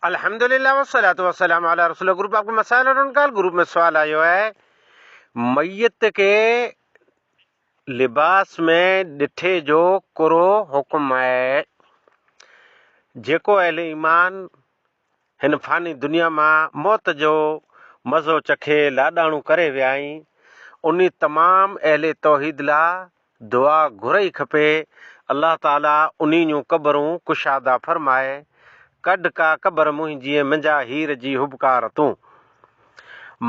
अल्हम्दुलिल्लाह वस्सलातु वस्सलामु अला रसूलिल्लाह। ग्रुप आपको मसाइल और उनका ग्रुप में सवाल आयो है, मैयत के लिबास में ॾिठे जो कुरो हुक्म है। जेको अहले ईमान हिन फानी दुनिया मां मौत जो मज़ो चखे लाॾाणू करे विया आहिनि, उन तमाम अहले तौहीद ला दुआ घुरई खपे, अल्लाह ताला उन्हीं जूं कबरूं कुशादा फरमाए। कढ का कबर मुंहिंजी मुंहिंजा हीर जी हुबकार तूं।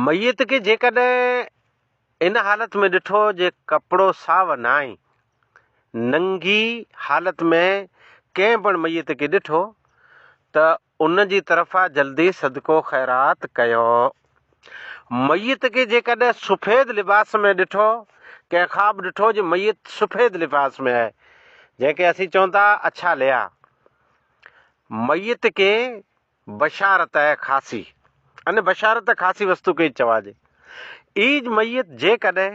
मैयत के जेकॾहिं इन हालत में ॾिठो जे कपिड़ो साव न आहे, नंगी हालत में कंहिं पण मैयत के ॾिठो त उन जी तरफ़ा जल्दी सदको ख़ैरात कयो। मैयत के जेकॾहिं सफ़ेद लिबास में ॾिठो, कंहिं ख़्वाब ॾिठो जे मैयत सफ़ेद लिबास में आहे, जंहिंखे असीं चऊं था अच्छा लिया, मैयत के बशारत है ख़ासी, अने बशारत ख़ासी वस्तु के चवाजे। ईज मैयत जेकॾहिं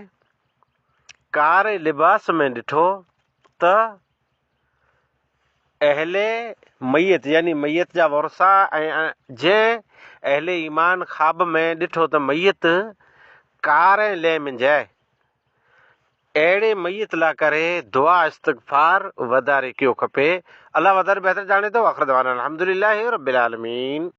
कारे लिबास में ॾिठो त अहले मैयत यानी मैयत जा वरसा ऐं जंहिं अहले ईमान ख़्वाब में ॾिठो त मैयत कारे ले में जाए, अहिड़े मैयत ला करे दुआ इस्तग़फ़ार वधारे कयो खपे। अल्लाह वधारे बहितर ॼाणे थो। आख़िर दवाना अल्हम्दुलिल्लाहि रब्बिल आलमीन।